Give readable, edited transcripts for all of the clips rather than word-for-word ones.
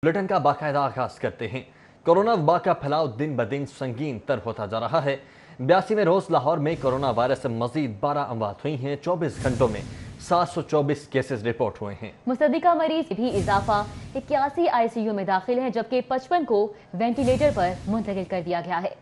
Bulletin का बाकायदा आगाज करते हैं। कोरोना वबा का फैलाव दिन ब दिन संगीन तर होता जा रहा है। 82वें रोज लाहौर में कोरोना वायरस से मजीद 12 अमवात हुई हैं। 24 घंटों में 724 केसेस रिपोर्ट हुए हैं। मुसद्दिका मरीज भी इजाफा, 81 आईसीयू में दाखिल हैं, जबकि 55 को वेंटिलेटर पर मुंतकिल कर दिया गया है।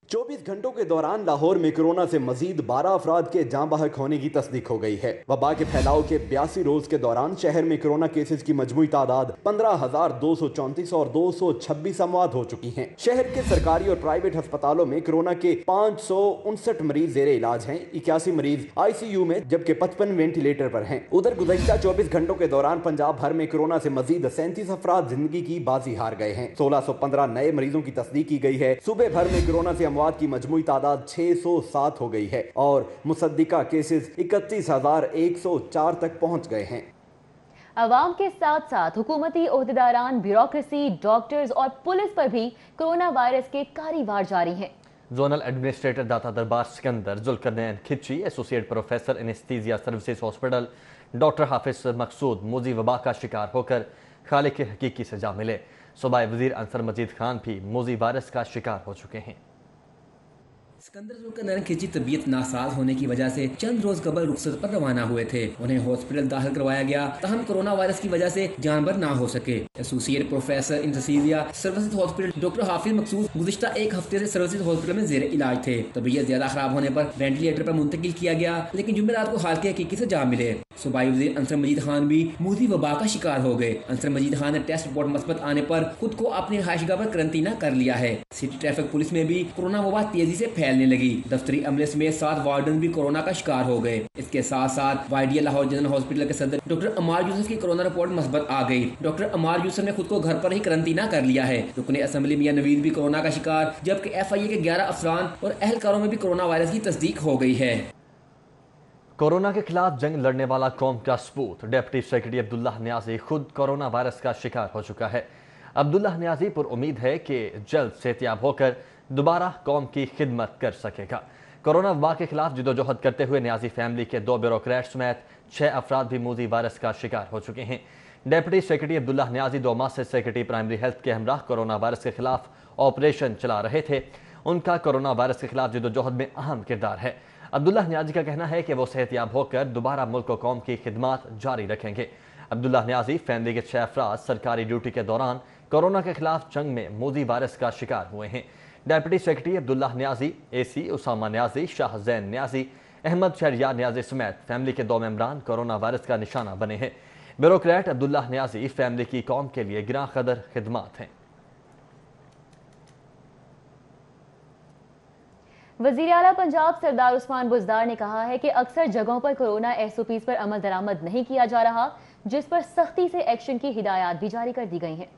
24 घंटों के दौरान लाहौर में कोरोना से मजीद 12 अफराद के जाँ बहक होने की तस्दीक हो गई है। वबा के फैलाव के 82 रोज के दौरान शहर में कोरोना केसेस की मजमूई तादाद 15,234 और 226 अमवात हो चुकी हैं। शहर के सरकारी और प्राइवेट अस्पतालों में कोरोना के 559 मरीज जेर इलाज हैं, 81 मरीज ICU में, जबकि 55 वेंटिलेटर पर हैं। उधर गुज़श्ता 24 घंटों के दौरान पंजाब भर में कोरोना से मजीद 37 अफराद जिंदगी की बाजी हार गए हैं। 1615 नए मरीजों की तस्दीक की गई है। सूबे भर में कोरोना से अमवात की मजमूई तादाद 607 हो गई है और मुसद्दिका केसेस 31,104 तक पहुंच गए हैं। अवाम के साथ साथ हुकूमती ओहदेदारान, ब्यूरोक्रेसी, डॉक्टर्स और पुलिस पर भी कोरोना वायरस के कारी वार जारी हैं। Zonal administrator Data Darbar Sikandar Zulqarnain Khichi, associate professor anaesthesia services hospital doctor Hafiz Maqsood मोजी वबा का शिकार होकर खालिक हकीकी से जा मिले। सूबाई वजीर अंसर मजीद खान भी मोजी वायरस का शिकार हो चुके हैं। सिकंदर जुल्करनैन खिची तबीयत नासाज होने की वजह से चंद रोज कबल रुखसत पर रवाना हुए थे। उन्हें हॉस्पिटल दाखिल करवाया गया, तहम कोरोना वायरस की वजह से जानबर ना हो सके। Associate professor anaesthesia services hospital doctor Hafiz Maqsood गुज़िश्ता एक हफ्ते से सर्विसेज हॉस्पिटल में जेर इलाज थे। तबीयत ज्यादा खराब होने पर वेंटिलेटर पर मुंतकिल किया गया, लेकिन जुमेरात को हाल के हकीकी से जा मिले। सूबाई वजीर अंसर मजीद खान भी मोदी वबा का शिकार हो गए। अंसर मजीद खान ने टेस्ट रिपोर्ट मुस्बत आने पर खुद को अपनी रिहाइशगाह पर करंतना कर लिया है। सिटी ट्रैफिक पुलिस में भी कोरोना वबा तेजी से फैलने लगी। दफ्तरी अमले समेत 7 वार्डन भी कोरोना का शिकार हो गए। इसके साथ साथ YDA लाहौर जनरल हॉस्पिटल के सदर डॉक्टर अमार यूसुफ की कोरोना रिपोर्ट मुस्बत आ गई। डॉक्टर अमार यूसुफ ने खुद को घर पर ही करंतना कर लिया है। रुकने असेंबली मियां नवीद भी कोरोना का शिकार, जबकि FIA के 11 अफसरान और एहलकारों में भी कोरोना वायरस की तस्दीक हो गई है। कोरोना के खिलाफ जंग लड़ने वाला कौम का सपूत डिप्टी सेक्रेटरी अब्दुल्ला नियाजी खुद कोरोना वायरस का शिकार हो चुका है। अब्दुल्ला नियाजी पर उम्मीद है कि जल्द सेहतियाब होकर दोबारा कौम की खिदमत कर सकेगा। कोरोना वबा के खिलाफ जिदोजहद करते हुए नियाजी फैमिली के 2 ब्यूरोक्रेट समेत 6 अफराद भी मोजी वायरस का शिकार हो चुके हैं। डिप्टी सेक्रेटरी अब्दुल्ला नियाजी 2 माह से सेक्रेटरी प्राइमरी हेल्थ के हमराह कोरोना वायरस के खिलाफ ऑपरेशन चला रहे थे। उनका कोरोना वायरस के खिलाफ जिदोजहद में अहम किरदार है। अब्दुल्ला नियाजी का कहना है कि वो सेहतियाब होकर दोबारा मुल्क व कौम की खिदमत जारी रखेंगे। अब्दुल्ला नियाजी फैमिली के 6 अफराद सरकारी ड्यूटी के दौरान कोरोना के खिलाफ जंग में मोदी वायरस का शिकार हुए हैं। Deputy secretary Abdullah Niazi, AC Usama Niazi, Shahzain Niazi, Ahmad Shahryar Niazi समेत फैमिली के 2 मेंबरान कोरोना वायरस का निशाना बने हैं। ब्यूरोक्रेट अब्दुल्ला नियाजी फैमिली की कौम के लिए गिरां कदर खिदमत हैं। वज़ीर आला पंजाब सरदार उस्मान बुज़दार ने कहा है कि अक्सर जगहों पर कोरोना SOPs पर अमल दरामद नहीं किया जा रहा, जिस पर सख्ती से एक्शन की हिदायत भी जारी कर दी गई हैं।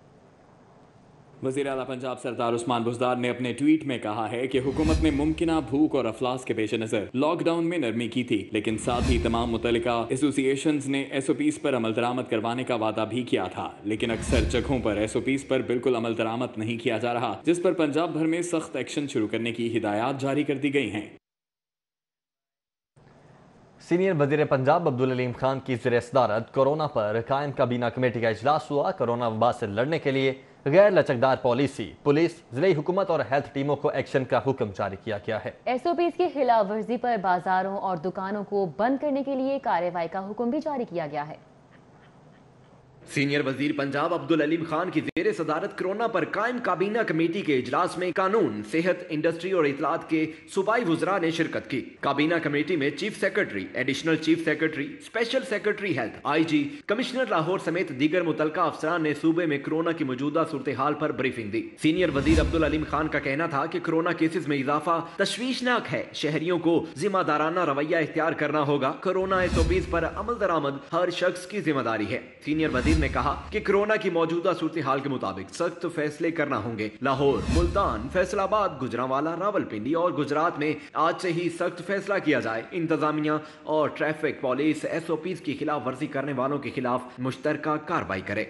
वज़ीर आला पंजाब सरदार उस्मान बुज़दार ने अपने ट्वीट में कहा है कि हुकूमत ने मुमकिना भूख और अफलास के पेश नज़र लॉकडाउन में नरमी की थी, लेकिन साथ ही तमाम मुतल्लिका एसोसिएशंस ने SOPs पर अमल दरामद करवाने का वादा भी किया था, लेकिन अक्सर जगहों पर SOPs पर बिल्कुल अमल दरामद नहीं किया जा रहा, जिस पर पंजाब भर में सख्त एक्शन शुरू करने की हिदायत जारी कर दी गई हैं। सीनियर वजीर पंजाब अब्दुल अलीम खान की ज़ेर सदारत कोरोना पर कायम काबीना कमेटी का इजलास हुआ। कोरोना वबा से लड़ने के लिए गैर लचकदार पॉलिसी, पुलिस, जिले हुकूमत और हेल्थ टीमों को एक्शन का हुक्म जारी किया गया है। SOPs की खिलाफ वर्जी पर बाजारों और दुकानों को बंद करने के लिए कार्रवाई का हुक्म भी जारी किया गया है। सीनियर वजीर पंजाब अब्दुल अलीम खान की जेर सदारत कोरोना पर कायम काबीना कमेटी के इजलास में कानून, सेहत, इंडस्ट्री और इतलात के सूबाई वुज़रा ने शिरकत की। काबीना कमेटी में chief secretary, additional chief secretary, special secretary health, IG, commissioner Lahore समेत दीगर मुतलका अफसरान ने सूबे में कोरोना की मौजूदा सूरत हाल पर ब्रीफिंग दी। सीनियर वजीर अब्दुल अलीम खान का कहना था कि कोरोना केसेस में इजाफा तशवीशनाक है, शहरियों को जिम्मेदाराना रवैया इख्तियार करना होगा। कोरोना SOPs पर अमल दरामद हर शख्स की जिम्मेदारी है। सीनियर वजीर ने कहा कि कोरोना की मौजूदा सूरत हाल के मुताबिक सख्त फैसले करना होंगे। लाहौर, मुल्तान, फैसलाबाद, गुजरांवाला, रावलपिंडी और गुजरात में आज से ही सख्त फैसला किया जाए। इंतजामिया और ट्रैफिक पुलिस SOPs की खिलाफ वर्जी करने वालों के खिलाफ मुश्तरका कार्रवाई करे।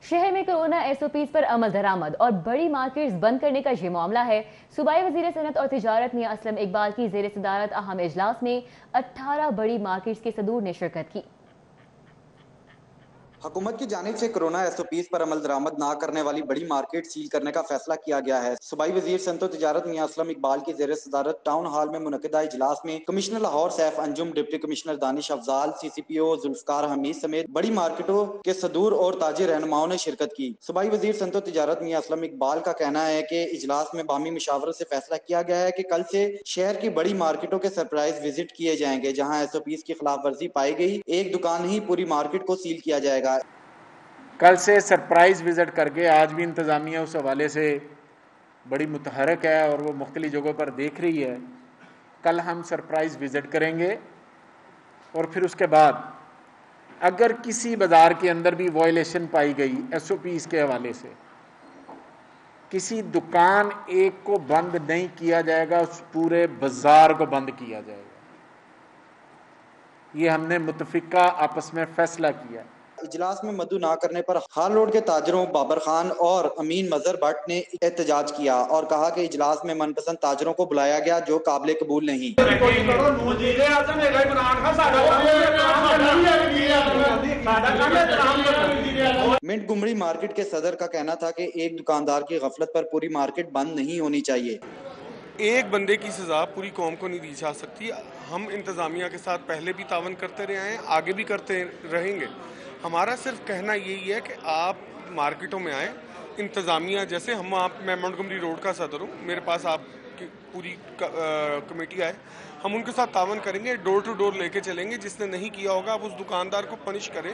शहर में कोरोना SOPs पर अमल दरामद और बड़ी मार्केट्स बंद करने का ये मामला है। सूबाई वजीर सनत और तिजारत मियां असलम इकबाल की जेर सदारत अहम इजलास में 18 बड़ी मार्केट्स के सदूर ने शिरकत की। हुकूमत की जानिब से कोरोना SOPs पर अमल दरामद ना करने वाली बड़ी मार्केट सील करने का फैसला किया गया है। सूबाई वजीर सनअत व तिजारत मियां असलम इकबाल की ज़ेर सदारत टाउन हॉल में मुनक़िदा इजलास में commissioner Lahore Saif Anjum, deputy commissioner Danish Afzal, CCPO Zulfiqar Hamid समेत बड़ी मार्केटों के सदूर और ताजिर रहनुमाओं ने शिरकत की। सूबाई वजीर सनअत व तिजारत मियां असलम इकबाल का कहना है कि इजलास में बामी मुशावरत से फैसला किया गया है कि कल से शहर की बड़ी मार्केटों के सरप्राइज विजिट किए जाएंगे। जहाँ SOPs की खिलाफ वर्जी पाई गई, एक दुकान ही पूरी मार्केट को सील किया जाएगा। कल से सरप्राइज़ विज़िट करके, आज भी इंतज़ामिया उस हवाले से बड़ी मुतहरक है और वो मुख्तलिफ जगहों पर देख रही है। कल हम सरप्राइज़ विज़िट करेंगे और फिर उसके बाद अगर किसी बाज़ार के अंदर भी वायलेशन पाई गई SOPs के हवाले से, किसी दुकान एक को बंद नहीं किया जाएगा, उस पूरे बाज़ार को बंद किया जाएगा। ये हमने मुतफ़िका आपस में फ़ैसला किया। इजलास में मदु ना करने पर हाल रोड के ताजरों बाबर खान और अमीन मजहर भट्ट ने एहतजाज किया और कहा कि इजलास में मनपसंद ताजरों को बुलाया गया जो काबिल कबूल नहीं। मिंट गुमड़ी मार्केट के सदर का कहना था कि एक दुकानदार की गफलत पर पूरी मार्केट बंद नहीं होनी चाहिए। एक बंदे की सज़ा पूरी कौम को नहीं दी जा सकती। हम इंतज़ामिया के साथ पहले भी तावन करते रहे हैं, आगे भी करते रहेंगे। हमारा सिर्फ कहना यही है कि आप मार्केटों में आएँ, इंतज़ामिया जैसे मैं मोंटगोमरी रोड का सदर हूँ, मेरे पास आपकी पूरी कमेटी आए, हम उनके साथ तावन करेंगे, डोर टू डोर लेके चलेंगे। जिसने नहीं किया होगा आप उस दुकानदार को पनिश करें,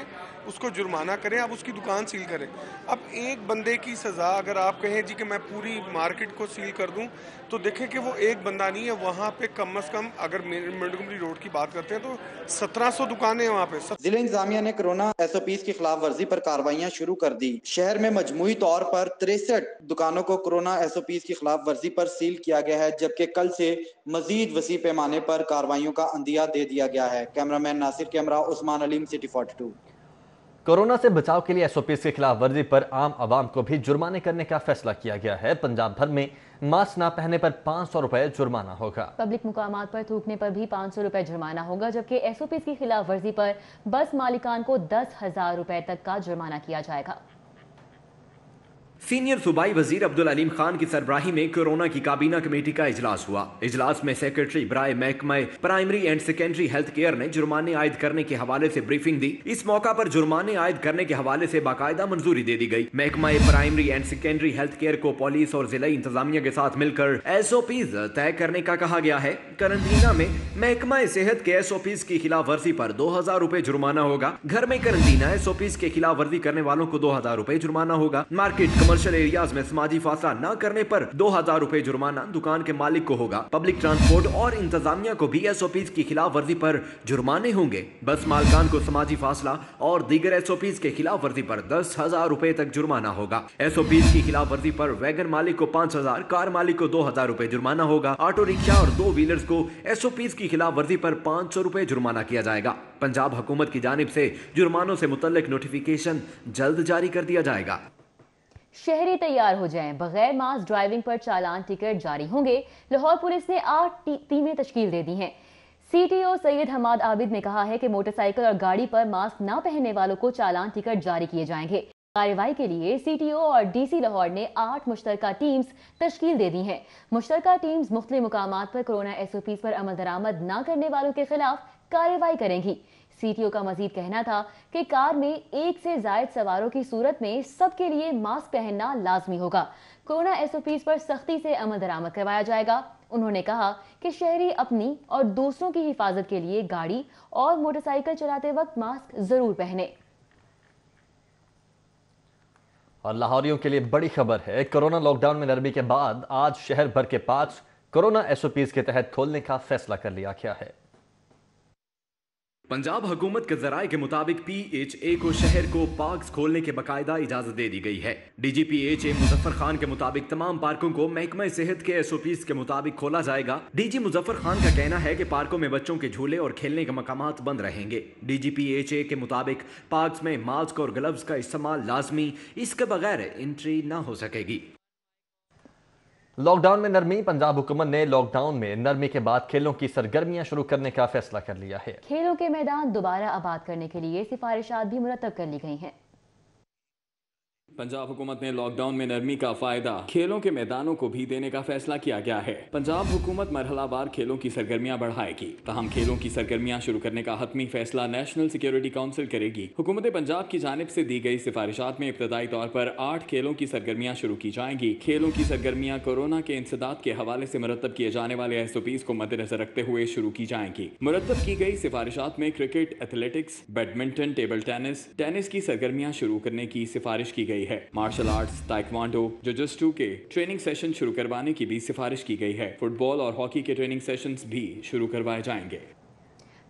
उसको जुर्माना करें, आप उसकी दुकान सील करें। अब एक बंदे की सज़ा अगर आप कहें जी कि मैं पूरी मार्केट को सील कर दूं, तो देखें कि वो एक बंदा नहीं है। वहाँ पे कम से कम अगर मोंटगोमरी रोड की बात करते हैं तो 1700 दुकानें हैं वहाँ पे। जिला इंतजामिया ने कोरोना SOPs की खिलाफ वर्जी पर कार्रवाइयाँ शुरू कर दी। शहर में मजमूई तौर पर 63 दुकानों को कोरोना SOPs की खिलाफ वर्जी पर सील किया गया है, जबकि कल से मजीद वसी पैमाने पर कार्रवाइयों का अंदिया दे दिया गया है। Cameraman Nasir camera, Usman Aleem, city 42। Corona से बचाव के लिए SOPs के खिलाफ वर्जी पर आम आवाम को भी जुर्माने करने का फैसला किया गया है। पंजाब भर में मास्क न पहनने पर 500 रुपए जुर्माना होगा। पब्लिक मुकामात पर थूकने पर भी 500 रुपए जुर्माना होगा, जबकि SOPs की खिलाफ वर्जी पर बस मालिकान को 10,000 रुपए तक का जुर्माना किया जाएगा। सीनियर सूबाई वजीर अब्दुल अलीम खान की सरबराही में कोरोना की काबीना कमेटी का इजलास हुआ। इजलास में सेक्रेटरी बराए महकमा primary and secondary health care ने जुर्माने आयद करने के हवाले से ब्रीफिंग दी। इस मौका पर जुर्माने आयद करने के हवाले से बाकायदा मंजूरी दे दी गई। महकमा primary and secondary health care को पुलिस और जिला इंतजामिया के साथ मिलकर SOPs तय करने का कहा गया है। करंटीना में महकमा सेहत के SOPs की खिलाफ वर्जी पर 2,000 रुपए जुर्माना होगा। घर में करंटीना SOPs के खिलाफ वर्जी करने वालों को 2,000 रुपए जुर्माना होगा। मार्केट कमर्शियल एरियाज में समाजी फासला न करने पर 2,000 रुपए जुर्माना दुकान के मालिक को होगा। पब्लिक ट्रांसपोर्ट और इंतजामिया को भी SOPs की खिलाफ वर्जी पर जुर्माने होंगे। बस मालकान को समाजी फासला और दीगर SOPs के खिलाफ वर्जी पर 10,000 रुपए तक जुर्माना होगा। SOPs की खिलाफ वर्जी पर वैगन मालिक को 5,000, कार मालिक को 2,000 रुपए जुर्माना होगा। ऑटो रिक्शा और 2 व्हीलर्स को SOPs की खिलाफ वर्जी पर 500 रुपए जुर्माना किया जाएगा। पंजाब हुकूमत की जानिब से जुर्मानों से मुतल्लिक नोटिफिकेशन जल्द जारी कर दिया जाएगा। शहरी तैयार हो जाएं, बगैर मास्क ड्राइविंग पर चालान टिकट जारी होंगे। लाहौर पुलिस ने 8 टीमें तश्कील दे दी हैं। CTO सैयद हमाद आबिद ने कहा है कि मोटरसाइकिल और गाड़ी पर मास्क न पहनने वालों को चालान टिकट जारी किए जाएंगे। कार्रवाई के लिए CTO और DC लाहौर ने 8 मुश्तरका टीम्स तश्कील दे दी हैं। मुश्तरका टीम्स मुख्तलिफ मुकामात पर कोरोना SOPs पर अमल दरामद न करने वालों के खिलाफ कार्रवाई करेंगी। CTO का मजीद कहना था कि कार में एक से जायद सवारों की सूरत में सबके लिए मास्क पहनना लाजमी होगा। कोरोना SOPs पर सख्ती से अमल दरामद करवाया जाएगा। उन्होंने कहा कि शहरी अपनी और दूसरों की हिफाजत के लिए गाड़ी और मोटरसाइकिल चलाते वक्त मास्क जरूर पहने। और लाहौरियों के लिए बड़ी खबर है, कोरोना लॉकडाउन में नरमी के बाद आज शहर भर के पार्क कोरोना SOPs के तहत खोलने का फैसला कर लिया गया है। पंजाब हुकूमत के जराये के मुताबिक PHA को शहर को पार्क्स खोलने के बाकायदा इजाजत दे दी गई है। DG PHA मुजफ्फर खान के मुताबिक तमाम पार्कों को महकमा सेहत के SOPs के मुताबिक खोला जाएगा। DG मुजफ्फर खान का कहना है कि पार्कों में बच्चों के झूले और खेलने के मकामात बंद रहेंगे। DG PHA के मुताबिक पार्क्स में मास्क और ग्लव्स का इस्तेमाल लाजमी, इसके बगैर एंट्री न हो सकेगी। لاک ڈاؤن میں نرمی، پنجاب حکومت نے لاک ڈاؤن میں نرمی کے بعد کھیلوں کی سرگرمیاں شروع کرنے کا فیصلہ کر لیا ہے۔ کھیلوں کے میدان دوبارہ آباد کرنے کے لیے سفارشات بھی مرتب کر لی گئی ہیں۔ پنجاب حکومت نے لاک ڈاؤن میں نرمی کا فائدہ کھیلوں کے میدانوں کو بھی دینے کا فیصلہ کیا گیا ہے۔ پنجاب حکومت مرحلہ وار کھیلوں کی سرگرمیاں بڑھائے گی، تاہم کھیلوں کی سرگرمیاں شروع کرنے کا حتمی فیصلہ نیشنل سیکیورٹی کونسل کرے گی۔ حکومت پنجاب کی جانب سے دی گئی سفارشات میں ابتدائی طور پر 8 کھیلوں کی سرگرمیاں شروع کی جائیں گی۔ کھیلوں کی سرگرمیاں کورونا کے انسداد کے حوالے سے مرتب کیے جانے والے SOPs کو مد نظر رکھتے ہوئے شروع کی جائیں گی۔ مرتب کی گئی سفارشات میں cricket, athletics, badminton, table tennis کی سرگرمیاں شروع کرنے کی سفارش کی گئی ہے۔ مارشل آرٹس، تائیکوانڈو، جوجسٹو کے ٹریننگ سیشن شروع کروانے کی بھی سفارش کی گئی ہے۔ فٹ بال اور ہاکی کے ٹریننگ سیشنز بھی شروع کروائے جائیں گے۔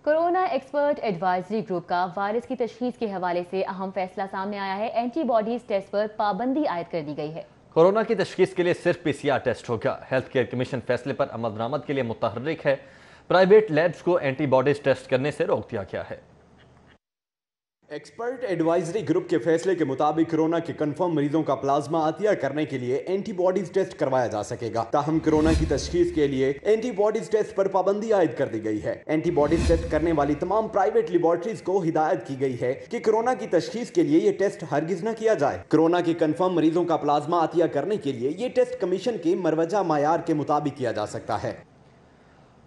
کورونا ایکسپرٹ ایڈوائزری گروپ کا وائرس کی تشخیص کے حوالے سے اہم فیصلہ سامنے آیا ہے۔ اینٹی باڈیز ٹیسٹ پر پابندی عائد کر دی گئی ہے۔ کورونا کی تشخیص کے لیے صرف PCR ٹیسٹ ہوگا۔ ہیلتھ کیئر کمیشن فیصلے پر عمل درآمد کے لیے متحرک ہے۔ پرائیویٹ لیبز کو اینٹی باڈیز ٹیسٹ کرنے سے روک دیا گیا ہے۔ ایکسپرٹ ایڈوائزری گروپ کے فیصلے کے مطابق کورونا کے کنفرم مریضوں کا پلازما عطیہ کرنے کے لیے اینٹی باڈیز ٹیسٹ کروایا جا سکے گا، تاہم کورونا کی تشخیص کے لیے اینٹی باڈیز ٹیسٹ پر پابندی عائد کر دی گئی ہے۔ اینٹی باڈیز ٹیسٹ کرنے والی تمام پرائیویٹ لیبارٹریز کو ہدایت کی گئی ہے کہ کورونا کی تشخیص کے لیے یہ ٹیسٹ ہرگز نہ کیا جائے۔ کورونا کے کنفرم مریضوں کا پلازما عطیہ کرنے کے لیے یہ ٹیسٹ کمیشن کے مروجہ معیار کے مطابق کیا جا سکتا ہے۔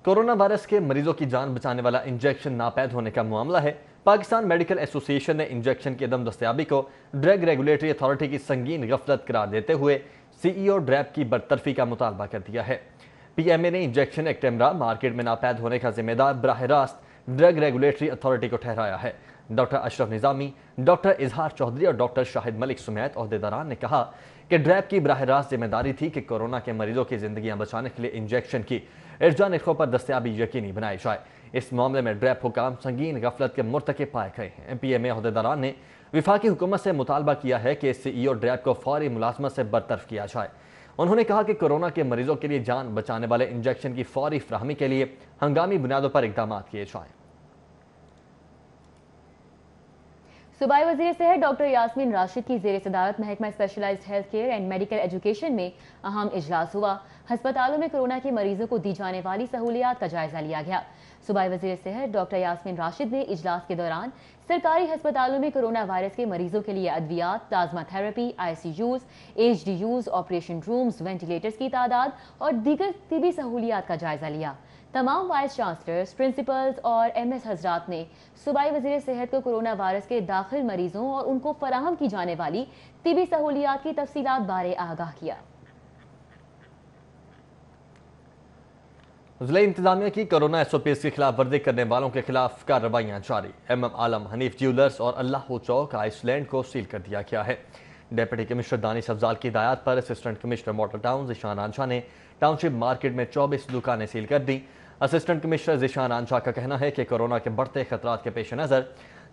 کورونا وائرس کے مریضوں کی جان بچانے والا انجیکشن ناپید ہونے کا معاملہ ہے۔ پاکستان میڈیکل ایسوسی ایشن نے انجیکشن کی عدم دستیابی کو ڈرگ ریگولیٹری اتھارٹی کی سنگین غفلت قرار دیتے ہوئے CEO ڈریپ کی برطرفی کا مطالبہ کر دیا ہے۔ PMA نے انجیکشن ایکٹیمرا مارکیٹ میں ناپید ہونے کا ذمہ دار براہ راست ڈرگ ریگولیٹری اتھارٹی کو ٹھہرایا ہے۔ ڈاکٹر اشرف نظامی، ڈاکٹر اظہار چودھری اور ڈاکٹر شاہد ملک سمیت عہدیداران نے کہا کہ ڈریپ کی براہ راست ذمہ داری تھی کہ کورونا کے مریضوں کی زندگیاں بچانے کے لیے انجیکشن کی ارجا نرخوں پر دستیابی یقینی بنائی جائے۔ اس معاملے میں ڈریپ حکام سنگین غفلت کے مرتکب پائے گئے ہیں۔ PMA عہدیداران نے وفاقی حکومت سے مطالبہ کیا ہے کہ CEO ڈریپ کو فوری ملازمت سے برطرف کیا جائے۔ انہوں نے کہا کہ کورونا کے مریضوں کے لیے جان بچانے والے انجیکشن کی فوری فراہمی کے لیے ہنگامی بنیادوں پر اقدامات کیے جائیں۔ صوبائی وزیر صحت ڈاکٹر یاسمین راشد کی زیر صدارت محکمہ specialized health care and medical education میں اہم اجلاس ہوا۔ ہسپتالوں میں کورونا کے مریضوں کو دی جانے والی سہولیات کا جائزہ لیا گیا۔ صوبائی وزیر صحت ڈاکٹر یاسمین راشد نے اجلاس کے دوران سرکاری ہسپتالوں میں کورونا وائرس کے مریضوں کے لیے ادویات، plasma therapy, ICUs، HDUs، operation rooms, ventilators کی تعداد اور دیگر طبی سہولیات کا جائزہ لیا۔ تمام وائس چانسلرز، پرنسپلز اور MS حضرات نے صوبائی وزیر صحت کو کورونا وائرس کے داخل مریضوں اور ان کو فراہم کی جانے والی طبی سہولیات کی تفصیلات بارے آگاہ کیا۔ ضلع انتظامیہ کی کورونا SOPs کی خلاف ورزی کرنے والوں کے خلاف کارروائیاں جاری۔ MM عالم، حنیف جیولرز اور اللہ چوک آئس لینڈ کو سیل کر دیا گیا ہے۔ ڈپٹی کمشنر دانش افضال کی ہدایت پر assistant commissioner motor town Zeeshan Aancha نے ٹاؤن شپ مارکیٹ میں 24 دکانیں سیل کر دیں۔ اسسٹنٹ کمشنر ذیشان آنچا کا کہنا ہے کہ کورونا کے بڑھتے خطرات کے پیش نظر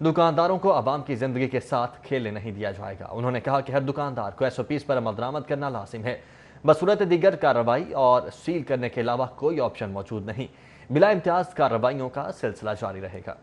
دکانداروں کو عوام کی زندگی کے ساتھ کھیلنے نہیں دیا جائے گا۔ انہوں نے کہا کہ ہر دکاندار کو SOPs پر عمل درآمد کرنا لازم ہے۔ بصورت دیگر کارروائی اور سیل کرنے کے علاوہ کوئی آپشن موجود نہیں۔ بلا امتیاز کارروائیوں کا سلسلہ جاری رہے گا۔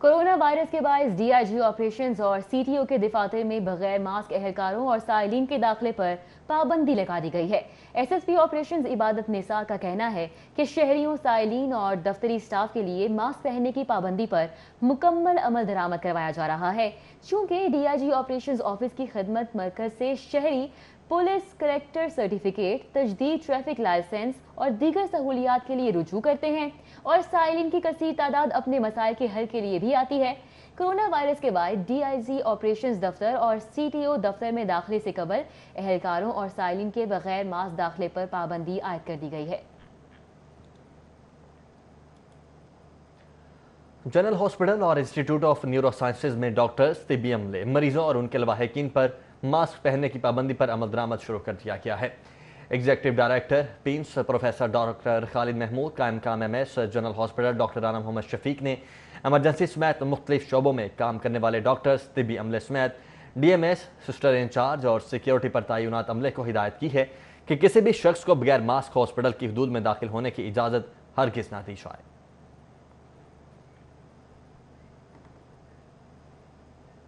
کورونا وائرس کے باعث DIG آپریشنز اور CTO کے دفاتر میں بغیر ماسک اہلکاروں اور سائلین کے داخلے پر پابندی لگا دی گئی ہے۔ SSP آپریشنز عبادت نثار کا کہنا ہے کہ شہریوں، سائلین اور دفتری سٹاف کے لیے ماسک پہننے کی پابندی پر مکمل عمل درآمد کروایا جا رہا ہے۔ چونکہ DIG آپریشنز آفس کی خدمت مرکز سے شہری پولیس کریکٹر سرٹیفکیٹ، تجدید ٹریفک لائسنس اور دیگر سہولیات کے لیے رجوع کرتے ہیں اور سائلین کی کثیر تعداد اپنے مسائل کے حل کے لیے بھی آتی ہے۔ کورونا وائرس کے بعد DIG آپریشنز دفتر اور CTO دفتر میں داخلے سے قبل اہلکاروں اور سائلین کے بغیر ماسک داخلے پر پابندی عائد کر دی گئی ہے۔ جنرل ہاسپٹل اور انسٹیٹیوٹ آف نیورو سائنسز میں ڈاکٹرز، طبی عملے، مریضوں اور ان کے لواحقین پر ماسک پہننے کی پابندی پر عمل درآمد شروع کر دیا گیا ہے۔ Executive director PIMS professor doctor Khalid Mahmood, قائم مقام MS general hospital doctor Rana Muhammad Shafiq نے ایمرجنسی سمیت مختلف شعبوں میں کام کرنے والے ڈاکٹرز، طبی عملے سمیت DMS، سسٹر انچارج اور سیکیورٹی پر تعینات عملے کو ہدایت کی ہے کہ کسی بھی شخص کو بغیر ماسک ہاسپٹل کی حدود میں داخل ہونے کی اجازت ہرگز نہ دی جائے۔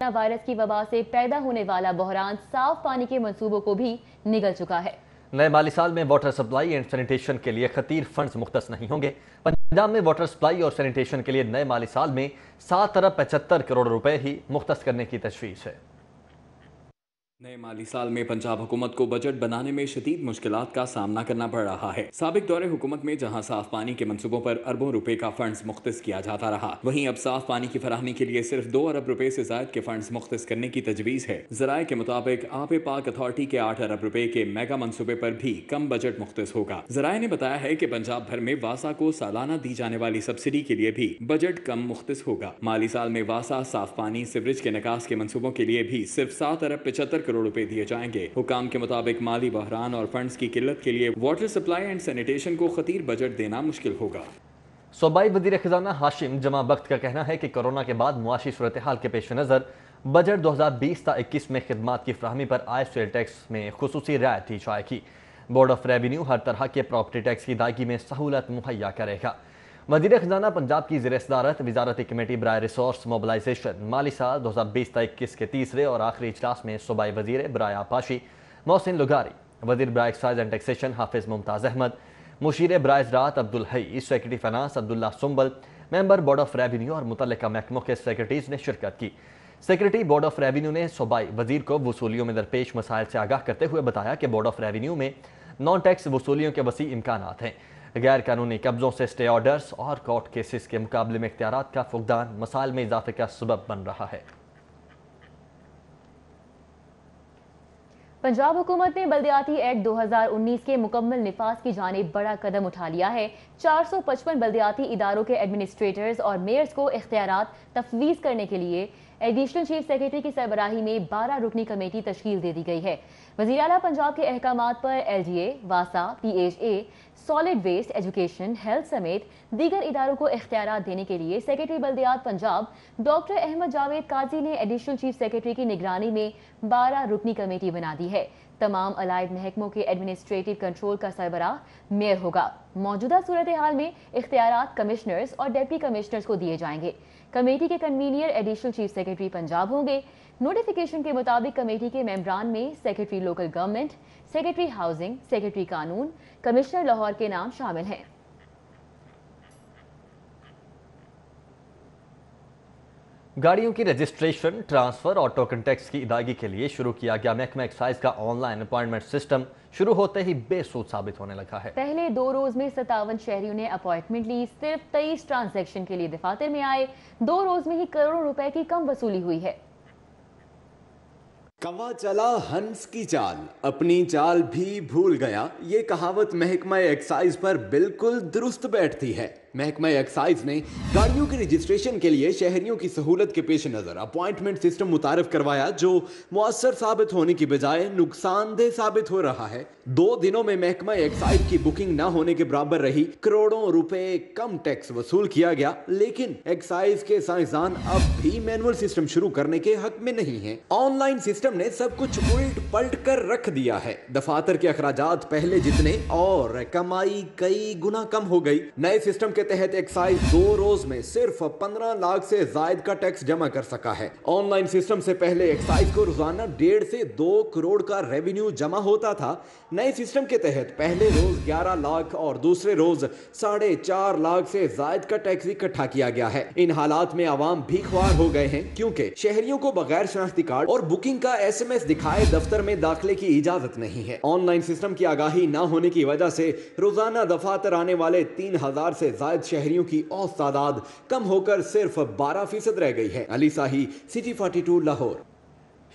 وائرس کی وبا سے پیدا ہونے والا بحران صاف پانی کے منصوبوں کو بھی نگل چکا ہے۔ نئے مالی سال میں واٹر سپلائی اینڈ سینیٹیشن کے لیے خطیر فنڈز مختص نہیں ہوں گے۔ پنجاب میں واٹر سپلائی اور سینیٹیشن کے لیے نئے مالی سال میں 7.75 کروڑ روپے ہی مختص کرنے کی تجویز ہے۔ نئے مالی سال میں پنجاب حکومت کو بجٹ بنانے میں شدید مشکلات کا سامنا کرنا پڑ رہا ہے۔ سابق دور حکومت میں جہاں صاف پانی کے منصوبوں پر اربوں روپے کا فنڈز مختص کیا جاتا رہا، وہیں اب صاف پانی کی فراہمی کے لیے صرف 2 ارب روپے سے زائد کے فنڈز مختص کرنے کی تجویز ہے۔ ذرائع کے مطابق آب پاک اتھارٹی کے 8 ارب روپے کے میگا منصوبے پر بھی کم بجٹ مختص ہوگا۔ ذرائع نے بتایا ہے کہ پنجاب بھر میں واسا کو سالانہ دی جانے والی سبسڈی کے لیے بھی بجٹ کم مختص ہوگا۔ مالی سال میں واسا، صاف پانی، سیوریج کے نکاس کے منصوبوں کے لیے بھی صرف 7.75 کروڑ روپے دیے جائیں گے۔ حکام کے مطابق مالی بحران اور فنڈز کی قلت کے لیے واٹر سپلائی اینڈ سینیٹیشن کو خطیر بجٹ دینا مشکل ہوگا۔ صوبائی وزیر خزانہ ہاشم جمع بخت کا کہنا ہے کہ کورونا کے بعد معاشی صورتحال کے پیش نظر بجٹ 2020-21 میں خدمات کی فراہمی پر عائد سیل ٹیکس میں خصوصی رعایت دی جائے گی۔ بورڈ آف ریونیو ہر طرح کے پراپرٹی ٹیکس کی ادائیگی میں سہولت مہیا کرے گا۔ وزیر خزانہ پنجاب کی زیر صدارت وزارتی کمیٹی برائے ریسورس موبلائزیشن مالی سال 2020-21 کے تیسرے اور آخری اجلاس میں صوبائی وزیر برائے آبپاشی محسن لغاری، وزیر برائے ایکسائز اینڈ ٹیکسیشن حافظ ممتاز احمد، مشیر برائے زراعت Abdul Hai, secretary finance Abdullah Sumbal, member board of revenue اور متعلقہ محکموں کے سیکرٹریز نے شرکت کی۔ سیکرٹری بورڈ آف ریونیو نے صوبائی وزیر کو وصولیوں میں درپیش مسائل سے آگاہ کرتے ہوئے بتایا کہ بورڈ آف ریونیو میں نان ٹیکس وصولیوں کے وسیع امکانات ہیں۔ غیر قانونی قبضوں سے اسٹے آرڈرز اور کورٹ کیسز کے مقابلے میں اختیارات کا فقدان مسائل میں اضافے کا سبب بن رہا ہے۔ پنجاب حکومت نے بلدیاتی ایکٹ 2019 کے مکمل نفاذ کی جانب بڑا قدم اٹھا لیا ہے۔ 455 بلدیاتی اداروں کے ایڈمنسٹریٹرز اور میئرز کو اختیارات تفویض کرنے کے لیے ایڈیشنل چیف سیکرٹری کی سربراہی میں 12 رکنی کمیٹی تشکیل دے دی گئی ہے۔ وزیر اعلیٰ پنجاب کے احکامات پر LDA، واسا، PHA، solid waste, education, health سمیت دیگر اداروں کو اختیارات دینے کے لیے سیکرٹری بلدیات پنجاب ڈاکٹر احمد جاوید قاضی نے ایڈیشنل چیف سیکرٹری کی نگرانی میں 12 رکنی کمیٹی بنا دی ہے۔ تمام الائڈ محکموں کے ایڈمنسٹریٹو کنٹرول کا سربراہ میئر ہوگا۔ موجودہ صورتحال میں اختیارات کمشنرز اور ڈپٹی کمشنرز کو دیے جائیں گے۔ کمیٹی کے convener additional chief secretary Punjab ہوں گے۔ نوٹیفیکیشن کے مطابق کمیٹی کے ممبران میں secretary local government, secretary housing, secretary قانون، کمشنر لاہور کے نام شامل ہیں۔ گاڑیوں کی رجسٹریشن، ٹرانسفر اور ٹوکن ٹیکس کی ادائیگی کے لیے شروع کیا گیا محکمہ ایکسائز کا آن لائن اپائنٹمنٹ سسٹم شروع ہوتے ہی بے سود ثابت ہونے لگا ہے۔ پہلے 2 روز میں 57 شہریوں نے اپائنٹمنٹ لی۔ صرف 23 ٹرانزیکشن کے لیے دفاتر میں آئے۔ 2 روز میں ہی کروڑوں روپے کی کم وصولی ہوئی ہے۔ کوا چلا ہنس کی چال، اپنی چال بھی بھول گیا، یہ کہاوت محکمہ ایکسائز پر بالکل درست بیٹھتی ہے۔ محکمہ ایکسائز نے گاڑیوں کی رجسٹریشن کے لیے شہریوں کی سہولت کے پیش نظر اپوائنٹمنٹ سسٹم متعارف کروایا جو مؤثر ثابت ہونے کی بجائے نقصان دہ ثابت ہو رہا ہے۔ 2 دنوں میں محکمہ ایکسائز کی بکنگ نہ ہونے کے برابر رہی، کروڑوں روپے کم ٹیکس وصول کیا گیا، لیکن ایکسائز کے سائنسدان اب بھی مینول سسٹم شروع کرنے کے حق میں نہیں ہیں۔ آن لائن سسٹم نے سب کچھ الٹ پلٹ کر رکھ دیا ہے۔ دفاتر کے اخراجات پہلے جتنے اور کمائی کئی گنا کم ہو گئی۔ نئے سسٹم کے تحت ایکسائز 2 روز میں صرف 15 لاکھ سے زائد کا ٹیکس جمع کر سکا ہے۔ آن لائن سسٹم سے پہلے ایکسائز کو روزانہ 1.5 سے 2 کروڑ کا ریونیو جمع ہوتا تھا۔ نئے سسٹم کے تحت پہلے روز 11 لاکھ اور دوسرے روز 4.5 لاکھ سے زائد کا ٹیکس اکٹھا کیا گیا ہے۔ ان حالات میں عوام بھی خوار ہو گئے ہیں کیونکہ شہریوں کو بغیر شناختی کارڈ اور بکنگ کا SMS دکھائے دفتر میں داخلے کی اجازت نہیں ہے۔ آن لائن سسٹم کی آگاہی نہ ہونے کی وجہ سے روزانہ دفاتر آنے والے 3000 سے زائد شہریوں کی اوسط تعداد کم ہو کر صرف 12% رہ گئی ہے۔ علی ساہی، City 42 لاہور۔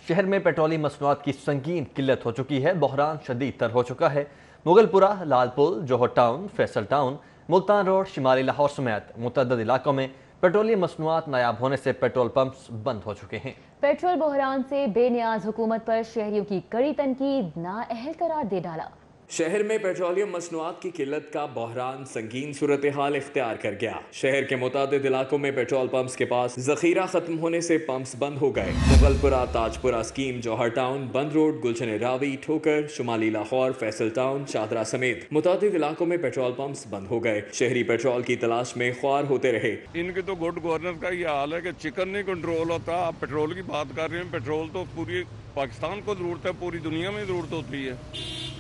شہر میں پیٹرولیم مصنوعات کی سنگین قلت ہو چکی ہے، بحران شدید تر ہو چکا ہے۔ Mughalpura, Lal Pul, Johar town, Faisal town, Multan road, شمالی لاہور سمیت متعدد علاقوں میں پیٹرولیم مصنوعات نایاب ہونے سے پیٹرول پمپس بند ہو چکے ہیں۔ پیٹرول بحران سے بے نیاز حکومت پر شہریوں کی کڑی تنقید، نااہل قرار دے ڈالا۔ शहर में पेट्रोलियम मसनूआत की किल्लत का बहरान संगीन सूरत-ए-हाल इख्तियार कर गया। शहर के मुतादिद इलाकों में पेट्रोल पंप्स के पास जखीरा खत्म होने से पंप्स बंद हो गए। मुगलपुरा, ताजपुरा स्कीम, जौहर टाउन, बंद रोड, गुलशन रावी, ठोकर, शुमाली लाहौर, फैसल टाउन, शादरा समेत मुतादिद इलाकों में पेट्रोल पंप्स बंद हो गए। शहरी पेट्रोल की तलाश में ख्वार होते रहे। इनके तो गुड गवर्नर का ये हाल है कि चिकन नहीं कंट्रोल होता। आप पेट्रोल की बात कर रहे हैं, पेट्रोल तो पूरी पाकिस्तान को जरूरत है, पूरी दुनिया में जरूरत होती है।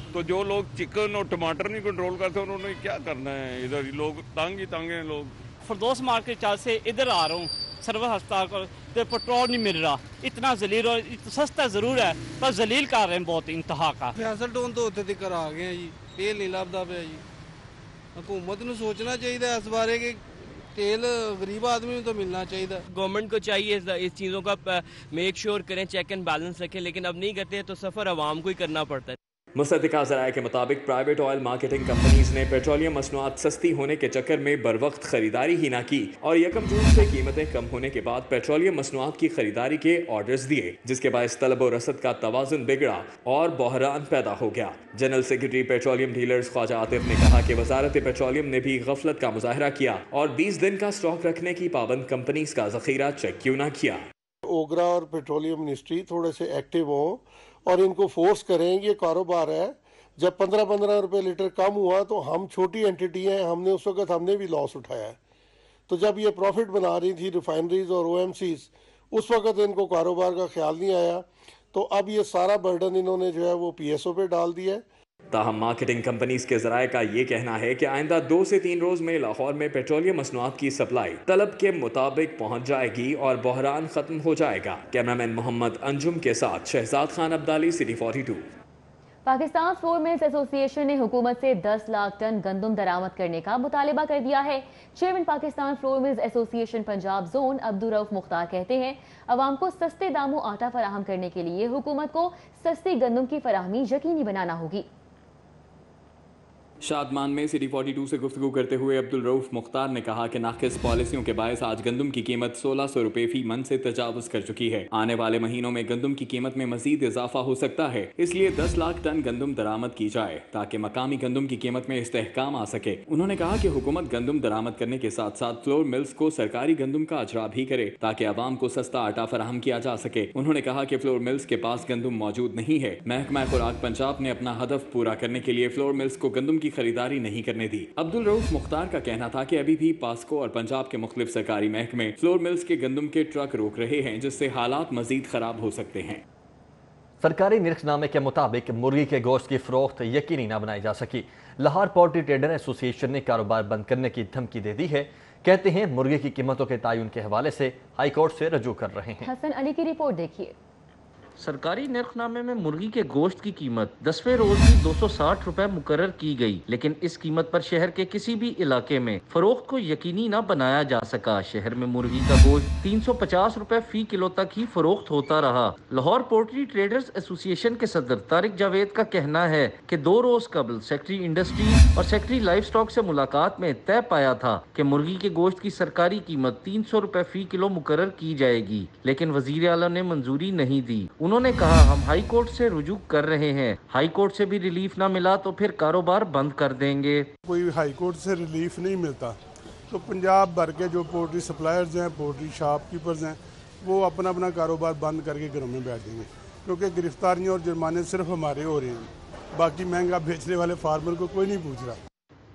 तो जो लोग चिकन और टमाटर नहीं कंट्रोल करते उन्होंने क्या करना है? इधर ही लोग तंग हैं लोग। फरदौस मार्केट चाल से इधर आ रहा हूँ सर्वर अस्पताल को, तो पेट्रोल नहीं मिल रहा। इतना जलील और सस्ता जरूर है पर जलील कर रहे हैं बहुत इंतहा का। फैसल टोन तो उत्थे तक आ गए जी, तेल नहीं लभदा पिया जी। हुकूमत नूं सोचना चाहिए इस बारे कि तेल गरीब आदमी को तो मिलना चाहिए। गवर्नमेंट को चाहिए इस चीज़ों का मेक श्योर करें, चेक एंड बैलेंस रखें, लेकिन अब नहीं करते तो सफ़र आवाम को ही करना पड़ता है। मुसद्दिका ज़राए के मुताबिक प्राइवेट ऑयल मार्केटिंग कंपनीज ने पेट्रोलियम मसनूआत सस्ती होने के चक्कर में बरवक्त खरीदारी ही ना की और 1 जून से कीमतें कम होने के बाद पेट्रोलियम मसनूआत की खरीदारी के ऑर्डर्स दिए, जिसके बायस तलब और रसद का तवाज़ुन बिगड़ा और बहरान पैदा हो गया। General secretary petroleum dealers Khawaja Atif ने कहा कि वजारत पेट्रोलियम ने भी गफलत का मुजाहरा किया और 20 दिन का स्टॉक रखने की पाबंद कंपनीज का जखीरा चेक क्यों ना किया। ओगरा और पेट्रोलियम मिनिस्ट्री थोड़े से एक्टिव हो और इनको फोर्स करें। ये कारोबार है, जब 15-15 रुपए लीटर कम हुआ तो हम छोटी एंटिटी हैं, हमने उस वक्त हमने भी लॉस उठाया है। तो जब ये प्रॉफिट बना रही थी रिफाइनरीज और ओएमसीज, उस वक्त इनको कारोबार का ख्याल नहीं आया। तो अब ये सारा बर्डन इन्होंने जो है वो पीएसओ पे डाल दिया है। ताहम मार्केटिंग कंपनीज के ज़राए का ये कहना है कि आइंदा 2 से 3 रोज में लाहौर में पेट्रोलियम मसनूआत की सप्लाई तलब के मुताबिक पहुंच जाएगी और बहरान खत्म हो जाएगा। कैमरामैन मोहम्मद अंजुम के साथ Shahzad Khan Abdali, city 42। Pakistan flour mills association ने हुकूमत से 10 लाख टन गंदम दरामद करने का मुतालबा कर दिया है। Chairman Pakistan flour mills association Punjab zone Abdul Rauf Mukhtar कहते हैं, अवाम को सस्ते दामों आटा फराहम करने के लिए हुकूमत को सस्ती गंदम की फराहमी यकीनी बनाना होगी। शादमान में सिटी 42 से गुफ्तगू करते हुए अब्दुल रऊफ मुख्तार ने कहा कि नाकिस पॉलिसियों के बायस आज गंदम की कीमत 1600 रुपए फी मन से तजावुज कर चुकी है। आने वाले महीनों में गंदम की कीमत में मजीद इजाफा हो सकता है, इसलिए 10 लाख टन गंदम दरामद की जाए ताकि मकामी गंदम की कीमत में इस्तेहकाम आ सके। उन्होंने कहा कि हुकूमत गंदम दरामद करने के साथ साथ फ्लोर मिल्स को सरकारी गंदम का अजरा भी करे ताकि आवाम को सस्ता आटा फराहम किया जा सके। उन्होंने कहा कि फ्लोर मिल्स के पास गंदम मौजूद नहीं है। महकमा खुराक पंजाब ने अपना हदफ पूरा करने के लिए फ्लोर मिल्स को गंदम की खरीदारी नहीं करने दी। अब्दुल रऊफ मुख्तार का कहना था कि अभी भी पास्को और पंजाब के मुख्तलिफ सरकारी महकमे फ्लोर मिल्स के गंदम के ट्रक रोक रहे हैं, जिससे हालात मजीद खराब हो सकते हैं। सरकारी निरखनामे के मुताबिक मुर्गी के गोश्त की फरोख्त यकीनी न बनाई जा सकी। लाहौर पोल्ट्री ट्रेडर एसोसिएशन ने कारोबार बंद करने की धमकी दे दी है। कहते हैं मुर्गी की कीमतों के तायुन के हवाले से हाई कोर्ट से रजू कर रहे हैं। हसन अली की रिपोर्ट देखिए। सरकारी नरखनामे में मुर्गी के गोश्त की कीमत 10वें रोज भी 260 रुपए मुकर्रर की गई, लेकिन इस कीमत पर शहर के किसी भी इलाके में फरोख्त को यकीनी न बनाया जा सका। शहर में मुर्गी का गोश्त 350 रुपए फी किलो तक ही फरोख्त होता रहा। लाहौर पोल्ट्री ट्रेडर्स एसोसिएशन के सदर तारिक जावेद का कहना है कि 2 रोज कबल सेक्रेटरी इंडस्ट्री और सेक्रेटरी लाइफ स्टॉक से मुलाकात में तय पाया था कि मुर्गी के गोश्त की सरकारी कीमत 300 रुपए फी किलो मुकर्रर की जाएगी, लेकिन वजीर आला ने मंजूरी नहीं दी। उन्होंने कहा, हम हाई कोर्ट से रुजू कर रहे हैं, हाई कोर्ट से भी रिलीफ ना मिला तो फिर कारोबार बंद कर देंगे। कोई हाई कोर्ट से रिलीफ नहीं मिलता तो पंजाब भर के जो पोल्ट्री सप्लायर्स हैं, पोल्ट्री शॉपकीपर्स हैं, वो अपना अपना कारोबार बंद करके घरों में बैठ जाएंगे, क्योंकि गिरफ्तारियां और जुर्माने सिर्फ हमारे हो रहे हैं, बाकी महंगा बेचने वाले फार्मर को कोई नहीं पूछ रहा।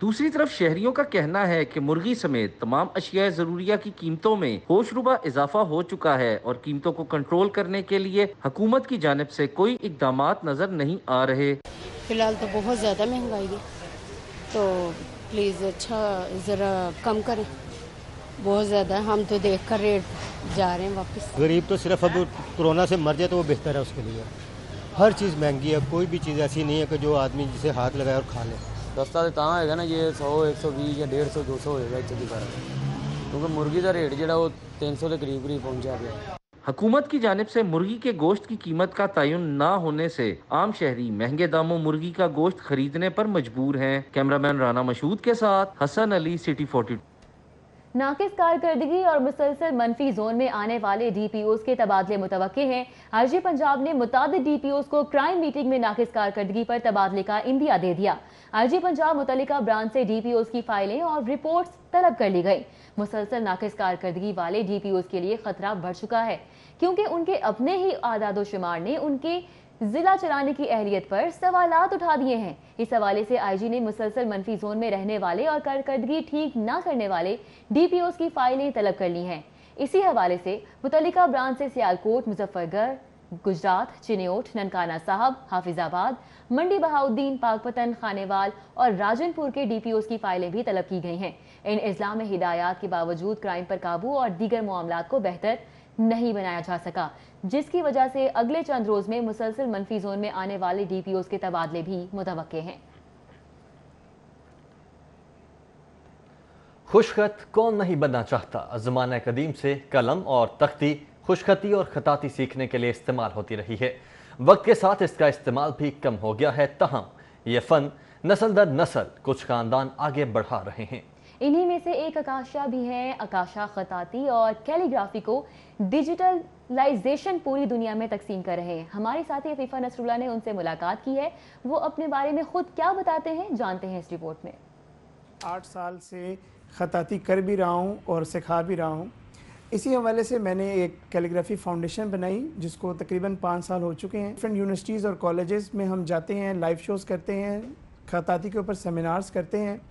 दूसरी तरफ शहरियों का कहना है कि मुर्गी समेत तमाम अशिया ज़रूरिया की कीमतों में होशरुबा इजाफा हो चुका है और कीमतों को कंट्रोल करने के लिए हुकूमत की जानिब से कोई इक़दामात नजर नहीं आ रहे। फिलहाल तो बहुत ज़्यादा महंगाई है, तो प्लीज़ अच्छा ज़रा कम करें, बहुत ज़्यादा हम तो देख कर रेट जा रहे हैं वापस। गरीब तो सिर्फ अब कोरोना से मर जाए तो वो बेहतर है उसके लिए। हर चीज़ महंगी है, कोई भी चीज़ ऐसी नहीं है कि जो आदमी जिसे हाथ लगाए और खा ले। सस्ता तो होगा ना, ये 100, 120 या 150, 200 होगा इतने की तरह, क्योंकि मुर्गी का रेट जो 300 के करीब पहुँचा गया। हुकूमत की जानिब से मुर्गी के गोश्त की कीमत का तयन ना होने से आम शहरी महंगे दामों मुर्गी का गोश्त खरीदने पर मजबूर हैं। कैमरामैन राना मशहूद के साथ हसन अली, सिटी 42। नाकिस कारकर्दगी और मुसलसल मनफी जोन में आने वाले DPOs के तबादले मुतवक्के हैं। आरजी पंजाब ने मुतादिद DPOs को क्राइम मीटिंग में नाकिस कारकर्दगी पर तबादले का इंदिया दे दिया। आरजी पंजाब मुतल्लिका ब्रांच से DPOs की फाइलें और रिपोर्ट्स तलब कर ली गई। मुसलसल नाकिस कारकर्दगी वाले DPOs के लिए खतरा बढ़ चुका है, क्योंकि उनके अपने ही आदादो शुमार ने उनके जिला चलाने की अहलियत पर सवालात उठा दिए हैं। इस हवाले से IG ने मुसलसल मनफी जोन में रहने वाले और कारकर्दगी ठीक ना करने वाले DPOs की फाइलें तलब कर ली हैं। इसी हवाले से मुतल्लिका ब्रांच से सियालकोट, मुजफ्फरगढ़, गुजरात, चिन्योट, ननकाना साहब, हाफिजाबाद, मंडी बहाउद्दीन, पाकपतन, खानेवाल और राजनपुर के DPOs की फाइलें भी तलब की गई हैं। इन इज़लाम में हिदायत के बावजूद क्राइम पर काबू और दीगर मामलात को बेहतर नहीं बनाया जा सका, जिसकी वजह से अगले चंद रोज में मुसलसल मनफी जोन में आने वाले DPOs के तबादले भी मुतवक्के हैं। खुशखत कौन नहीं बनना चाहता। ज़माना कदीम से कलम और तख्ती खुशखती और खताती सीखने के लिए इस्तेमाल होती रही है। वक्त के साथ इसका इस्तेमाल भी कम हो गया है, तहम ये फ़न नस्ल दर नस्ल कुछ खानदान आगे बढ़ा रहे हैं। इन्हीं में से एक आकाशा भी हैं। आकाशा खताती और कैलीग्राफी को डिजिटलाइजेशन पूरी दुनिया में तकसीम कर रहे हैं। हमारे साथी अफीफा नसरुल्लाह ने उनसे मुलाकात की है। वो अपने बारे में खुद क्या बताते हैं, जानते हैं इस रिपोर्ट में। 8 साल से खताती कर भी रहा हूँ और सिखा भी रहा हूँ। इसी हवाले से मैंने एक कैलीग्राफी फाउंडेशन बनाई, जिसको तकरीबन 5 साल हो चुके हैं। डिफरेंट यूनिवर्सिटीज़ और कॉलेजेस में हम जाते हैं, लाइव शोज़ करते हैं, खताती के ऊपर सेमिनार्स करते हैं।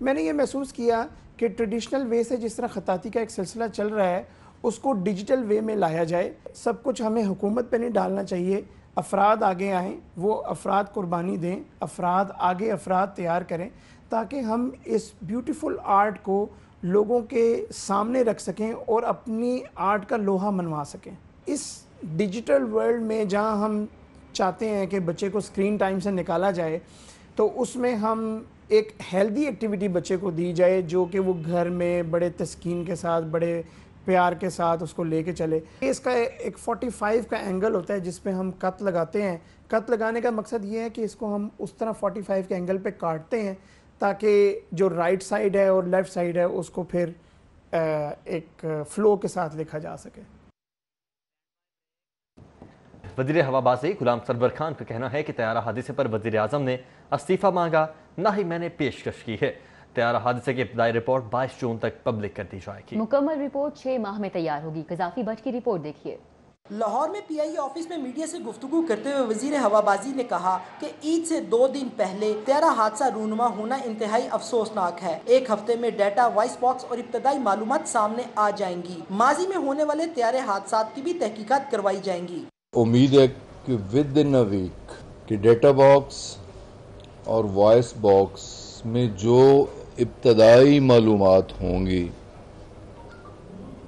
मैंने ये महसूस किया कि ट्रेडिशनल वे से जिस तरह खताती का एक सिलसिला चल रहा है, उसको डिजिटल वे में लाया जाए। सब कुछ हमें हुकूमत पे नहीं डालना चाहिए, अफराद आगे आएँ, वो अफराद कुर्बानी दें, अफराद आगे अफराद तैयार करें, ताकि हम इस ब्यूटीफुल आर्ट को लोगों के सामने रख सकें और अपनी आर्ट का लोहा मनवा सकें। इस डिजिटल वर्ल्ड में जहाँ हम चाहते हैं कि बच्चे को स्क्रीन टाइम से निकाला जाए, तो उसमें हम एक हेल्दी एक्टिविटी बच्चे को दी जाए, जो कि वो घर में बड़े तस्कीन के साथ, बड़े प्यार के साथ उसको लेके चले। इसका एक 45 का एंगल होता है जिस पे हम कत लगाते हैं। कत लगाने का मकसद ये है कि इसको हम उस तरह 45 के एंगल पे काटते हैं, ताकि जो राइट साइड है और लेफ़्ट साइड है उसको फिर एक फ़्लो के साथ लिखा जा सके। वज़ीर हवाबाजी गुलाम सरवर खान का कहना है कि तैयारा हादसे पर वज़ीर आज़म ने इस्तीफ़ा मांगा, ना ही मैंने पेशकश की है। तैयारा हादसे की इब्तदाई रिपोर्ट 22 जून तक पब्लिक कर दी जाएगी। मुकम्मल रिपोर्ट 6 माह में तैयार होगी। कज़ाफ़ी भट्ट की रिपोर्ट देखिए। लाहौर में PIE ऑफिस में मीडिया से गुफ्तगू करते हुए वजीर हवाबाजी ने कहा कि ईद से 2 दिन पहले तैयारा हादसा रूनुमा होना इंतहाई अफसोसनाक है। 1 हफ्ते में डाटा, वॉइस बॉक्स और इब्तदाई मालूमात सामने आ जाएंगी। माजी में होने वाले तैयारे हादसा की भी तहकीकात करवाई जाएंगी। उम्मीद है कि विद इन अ वीक कि डाटा बॉक्स और वॉइस बॉक्स में जो इब्तदाई मालूमात होंगी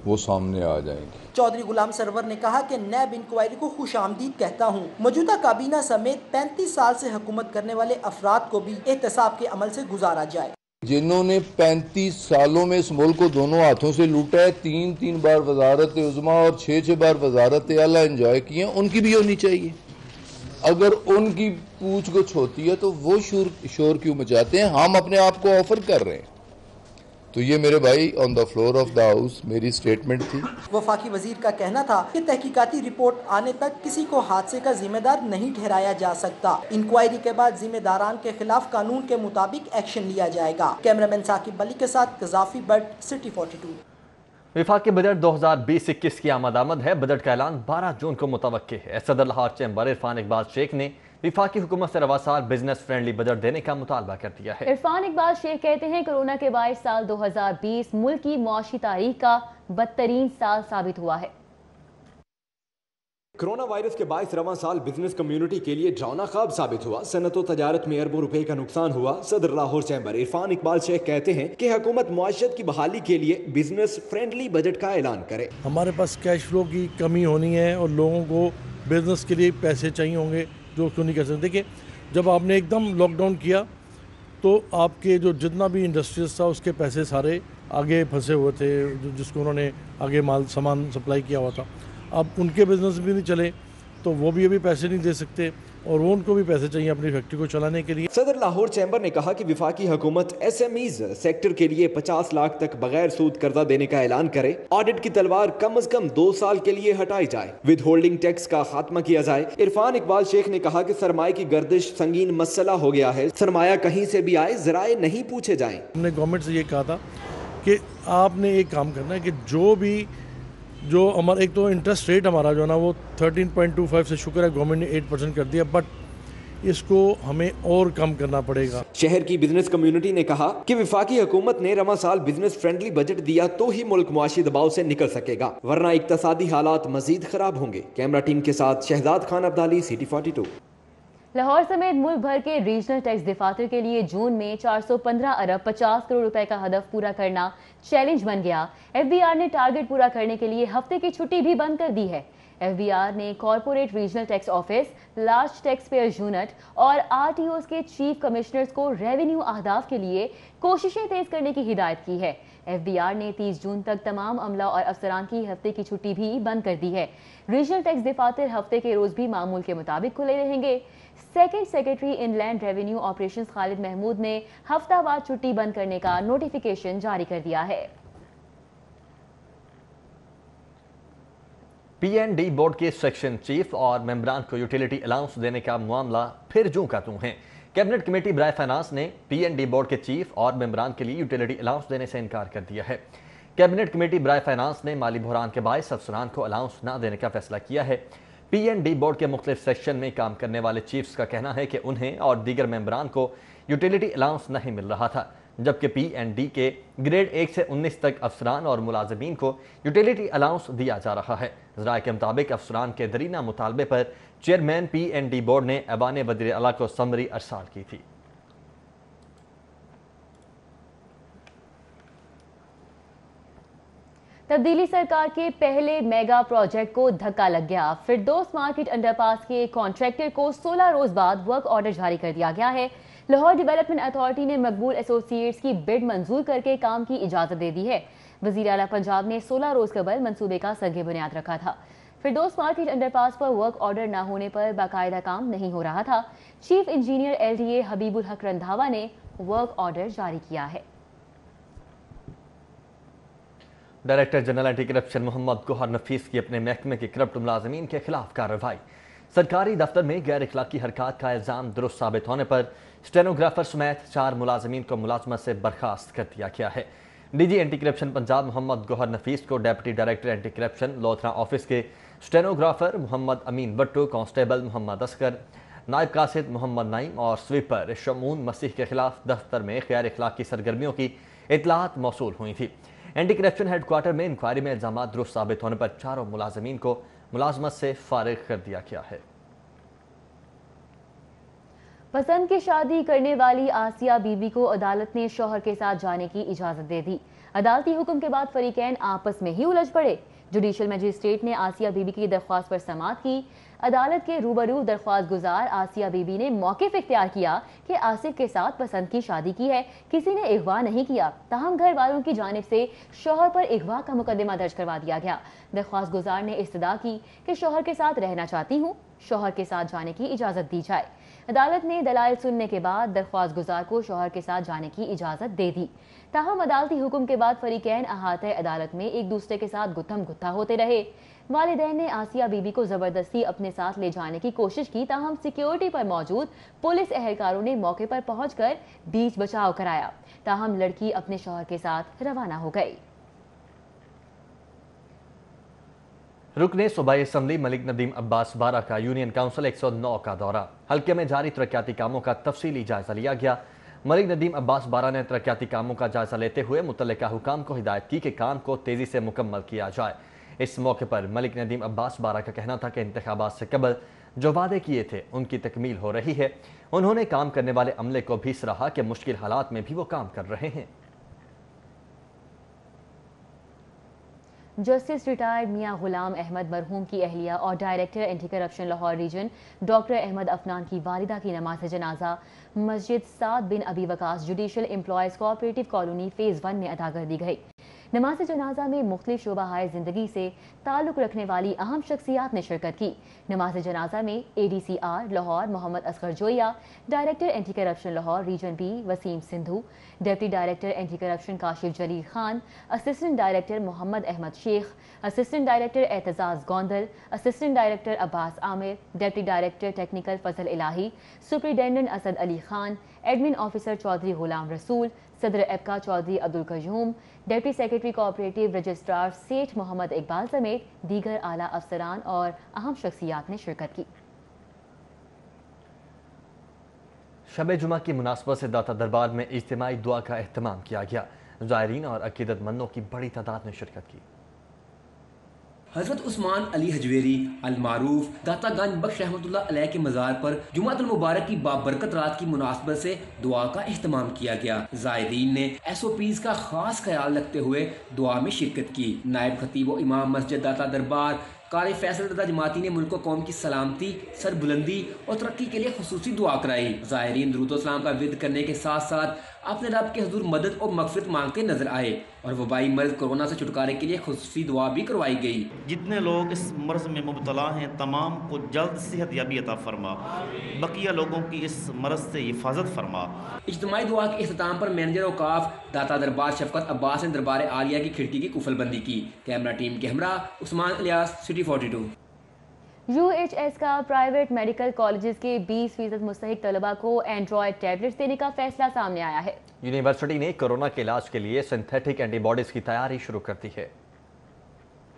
वो सामने आ जाएंगी। चौधरी गुलाम सरवर ने कहा कि नैब इंक्वायरी को खुशामदीद कहता हूँ। मौजूदा काबीना समेत 35 साल से हुकूमत करने वाले अफराद को भी एहतसाब के अमल से गुजारा जाए। जिन्होंने 35 सालों में इस मुल्क को दोनों हाथों से लूटा है, 3 बार वजारत उज़्मा और 6 बार वजारत आला एंजॉय किए, उनकी भी होनी चाहिए। अगर उनकी पूछ गुछ होती है तो वो शोर क्यों मचाते हैं? हम अपने आप को ऑफर कर रहे हैं। तो ये मेरे भाई on the floor of the house मेरी स्टेटमेंट थी। वफाकी वजीर का कहना था कि तहकीकाती रिपोर्ट आने तक किसी को हादसे का जिम्मेदार नहीं ठहराया जा सकता। इंक्वायरी के बाद जिम्मेदारान के खिलाफ कानून के मुताबिक एक्शन लिया जाएगा। कैमरामैन साकिब अली के साथ कज़ाफ़ी बट, सिटी 42। विफाकी बजट 2020-21 की आमद है। बजट का ऐलान 12 जून को मुतवक्के है। सदर लाहौर चैम्बर इरफान इकबाल शेख ने विफाकी हुकूमत से रवासार बिजनेस फ्रेंडली बजट देने का मुतालबा कर दिया है। इरफान इकबाल शेख कहते हैं कोरोना के बायस साल 2020 मुल्क की मुआशी तारीख का बदतरीन साल साबित हुआ है। कोरोना वायरस के बायस रवां साल बिजनेस कम्युनिटी के लिए ड्रावना ख्वाब साबित हुआ। सनत व तजारत में अरबों रुपए का नुकसान हुआ। सदर लाहौर चैम्बर इरफान इकबाल शेख कहते हैं कि हुकूमत मुआशरत की बहाली के लिए बिजनेस फ्रेंडली बजट का ऐलान करे। हमारे पास कैश फ्लो की कमी होनी है और लोगों को बिजनेस के लिए पैसे चाहिए होंगे जो उसको नहीं कर सकते। देखिए, जब आपने एकदम लॉकडाउन किया तो आपके जो जितना भी इंडस्ट्रीज था उसके पैसे सारे आगे फंसे हुए थे, जिसको उन्होंने आगे सामान सप्लाई किया हुआ था। अब उनके बिजनेस भी नहीं चले तो वो भी अभी पैसे नहीं दे सकते। और वो उनको भी पैसे चाहिए अपनी फैक्ट्री को चलाने के लिए। सदर लाहौर चैम्बर ने कहा कि विफाकी हुकूमत SMEs सेक्टर के लिए 50 लाख तक बगैर सूद कर्जा देने का ऐलान करे, ऑडिट की तलवार कम से कम 2 साल के लिए हटाई जाए, विद होल्डिंग टैक्स का खात्मा किया जाए। इरफान इकबाल शेख ने कहा कि सरमाए की गर्दिश संगीन मसला हो गया है, सरमाया कहीं से भी आए, जराए नहीं पूछे जाएं। हमने गवर्नमेंट से ये कहा था कि आपने एक काम करना है कि जो हमारा एक तो इंटरेस्ट रेट हमारा जो है ना वो 13.25 से शुक्र है गवर्नमेंट ने 8% कर दिया, बट इसको हमें और कम करना पड़ेगा। शहर की बिजनेस कम्युनिटी ने कहा कि विफाकी हुकूमत ने रवा साल बिजनेस फ्रेंडली बजट दिया तो ही मुल्क मुआशी दबाव से निकल सकेगा, वरना इक्तसादी हालात मजीद खराब होंगे। कैमरा टीम के साथ शहजाद खान अब्दाली, सिटी 42। लाहौर समेत मुल्क भर के रीजनल टैक्स दफातर के लिए जून में 415 अरब 50 करोड़ रुपए का हदफ पूरा करना चैलेंज बन गया। FBR ने टारगेट पूरा करने के लिए हफ्ते की छुट्टी भी बंद कर दी है। FBR ने corporate regional tax office, large tax payer unit और RTOs के चीफ कमिश्नर्स को रेवेन्यू अहदाफ के लिए कोशिशें तेज करने की हिदायत की है। FBR ने 30 जून तक तमाम अमला और अफसरान की हफ्ते की छुट्टी भी बंद कर दी है। रीजनल टैक्स दफातर हफ्ते के रोज भी मामूल के मुताबिक खुले रहेंगे। Second secretary inland revenue operations Khalid Mahmood ने हफ्तावार छुट्टी बंद करने का नोटिफिकेशन जारी कर दिया है। PND बोर्ड के सेक्शन चीफ और मेंबरान को यूटिलिटी अलाउंस देने का मामला फिर जूं का तूं है। कैबिनेट कमेटी बराए फाइनेंस ने PND बोर्ड के चीफ और मेंबरान के लिए यूटिलिटी अलाउंस देने से इनकार कर दिया है। कैबिनेट कमेटी बराए फाइनेंस ने माली बहरान के बायस अफसरान को अलाउंस न देने का फैसला किया है। PND बोर्ड के मुख्तलिफ सेक्शन में काम करने वाले चीफ्स का कहना है कि उन्हें और दीगर मेंबरान को यूटिलिटी अलाउंस नहीं मिल रहा था, जबकि PND के ग्रेड 1 से 19 तक अफसरान और मुलाजमीन को यूटिलिटी अलाउंस दिया जा रहा है। ज़राए के मुताबिक अफसरान के दरीना मुतालबे पर चेयरमैन PND बोर्ड ने ऐवान वज़ीर आला को समरी अरसाल की थी। तब्दीली सरकार के पहले मेगा प्रोजेक्ट को धक्का लग गया। फिरदौस मार्केट अंडरपास के कॉन्ट्रैक्टर को 16 रोज बाद वर्क ऑर्डर जारी कर दिया गया है। लाहौर डेवलपमेंट अथॉरिटी ने मकबूल एसोसिएट्स की बिड मंजूर करके काम की इजाजत दे दी है। वज़ीर आला पंजाब ने 16 रोज कबल मंसूबे का संगे बुनियाद रखा था। फिरदौस मार्केट अंडरपास पर वर्क ऑर्डर न होने पर बाकायदा काम नहीं हो रहा था। चीफ इंजीनियर LDA हबीबुल हक रंधावा ने वर्क ऑर्डर जारी किया है। Director general anti corruption Mohammad Gohar Nafees की अपने महकमे के करप्ट मुलाजमीन के खिलाफ कार्रवाई। सरकारी दफ्तर में गैर इखलाकी हरकत का इल्जाम दुरुस्त साबित होने पर स्टेनोग्राफर समेत 4 मुलाजमीन को मुलाजमत से बर्खास्त कर दिया गया है। DG anti corruption Punjab Mohammad Gohar Nafees को deputy director anti corruption Lothra office के स्टेनोग्राफर मोहम्मद अमीन भट्टो, कांस्टेबल मोहम्मद असगर, नायब कासिद मोहम्मद नईम और स्वीपर शमून मसीह के खिलाफ दफ्तर में गैर इखलाकी सरगर्मियों की इतलात मौसूल हुई थी। एंटी करप्शन हेडक्वार्टर में इंक्वायरी में इल्जाम दुरुस्त साबित होने पर 4 मुलाजमीन को मुलाजमत से फारिग कर दिया गया है। पसंद की शादी करने वाली आसिया बीबी को अदालत ने शौहर के साथ जाने की इजाजत दे दी। अदालती हुक्म के बाद फरीकैन आपस में ही उलझ पड़े। जुडिशल मजिस्ट्रेट ने आसिया बीबी की दरख्वास्त पर समाअत की। अदालत के रूबरू दरख्वास्त गुजार आसिया बीबी ने मौक़िफ़ इख्तियार किया कि आसिफ के साथ पसंद की शादी की है, किसी ने अगवा नहीं किया। ताहम घर वालों की जानिब से शौहर पर अगवा का मुकदमा दर्ज करवा दिया गया। दरख्वास्त गुजार ने इस्तदा की कि शौहर के साथ रहना चाहती हूँ, शौहर के साथ जाने की इजाज़त दी जाए। अदालत ने दलाइल सुनने के बाद दरख्वास्त गुजार को शौहर के साथ जाने की इजाज़त दे दी। ताहम अदालती हुक्म के बाद फरीकैन अहाते अदालत में एक दूसरे के साथ गुत्थम गुत्था होते रहे। वालिदैन ने आसिया बीबी को जबरदस्ती अपने साथ ले जाने की कोशिश की, ताहम सिक्योरिटी पर मौजूद पुलिस एहलकारों ने मौके पर पहुंचकर बीच बचाव कराया। ताहम लड़की अपने शौहर के साथ रवाना हो गई। रुकने सूबाई असम्बली मलिक नदीम अब्बास बारा का यूनियन काउंसिल 109 का दौरा। हल्के में जारी तरक्याती कामों का तफसीली जायजा लिया गया। मलिक नदीम अब्बास बारा ने तरक्याती कामों का जायजा लेते हुए मुतल्लिका हुकाम को हिदायत की कि काम को तेजी से मुकम्मल किया जाए। इस मौके पर मलिक नदीम अब्बास बारा का कहना था कि इंतखाबात से कबल जो वादे किए थे उनकी तकमील हो रही है। उन्होंने काम करने वाले अमले को भी सराहा कि मुश्किल हालात में भी वो काम कर रहे हैं। जस्टिस रिटायर्ड मियां गुलाम अहमद मरहूम की अहलिया और director anti corruption Lahore region doctor Ahmad Afnan की वालिदा की नमाज जनाजा मस्जिद Saad bin Abi Waqas judicial employees cooperative colony phase 1 में अदा कर दी गई। नमाज जनाजा में मुख्तलिफ शोबाहाए ज़िंदगी से ताल्लुक़ रखने वाली अहम शख्सियात ने शिरकत की। नमाज जनाजा में ADCR Lahore Mohammad Asghar Joya, director anti corruption Lahore region B Waseem Sindhu, deputy director anti corruption Kashif Jalil Khan, assistant director Mohammad Ahmad Sheikh, assistant director Aitzaz Gondal, assistant director Abbas Aamir, deputy director technical Fazal Elahi, superintendent Asad Ali Khan, admin officer Chaudhry Ghulam Rasool, सदर एबका Chaudhry Abdul Qayyum, deputy secretary cooperative registrar Seth Mohammad Iqbal समेत दीगर आला अफसरान और अहम शख्सियात ने शिरकत की। शब जुमा की मुनासबत से दाता दरबार में इज्तिमाई दुआ का एहतमाम किया गया। ज़ायरीन और अकीदतमंदों की बड़ी तादाद ने शिरकत की। हज़रत उस्मान अली हजवेरी अल मारूफ दाता गंज बख्श रहमतुल्लाह अलैह के मज़ार पर जुमातुल मुबारक की बाबरकत रात की मुनासबत से दुआ का एहतमाम किया गया। ज़ायरीन ने SOPs का खास ख्याल रखते हुए दुआ में शिरकत की। नायब खतीब व इमाम मस्जिद दाता दरबार कारी फैसल रज़ा जमाती ने मुल्क कौम की सलामती, सरबुलंदी और तरक्की के लिए खुसूसी दुआ कराई। ज़ायरीन दुरूद व सलाम का विर्द करने के साथ साथ अपने रब के हुजूर मदद और मग़फ़िरत मांगते नजर आए और वबाई मर्ज़ कोरोना से छुटकारे के लिए खुसूसी दुआ भी करवाई गई। जितने लोग इस मर्ज़ में मुब्तला हैं तमाम को जल्द सेहत याबी अता फरमा, बकिया लोगों की इस मर्ज़ से हिफाजत फरमा। इज्तिमाई दुआ के इख्तिताम पर मैनेजर औकाफ दाता दरबार शफकत अब्बास ने दरबार आलिया की खिड़की की कुफलबंदी की। कैमरा टीम के हमरा उस्मान इलियास, सिटी 42। UHS का प्राइवेट मेडिकल कॉलेजेस के 20% मुस्तहिक तलबा को एंड्रॉयड टैबलेट्स देने का फैसला सामने आया है। यूनिवर्सिटी ने कोरोना के इलाज के लिए सिंथेटिक एंटीबॉडीज की तैयारी शुरू कर दी है।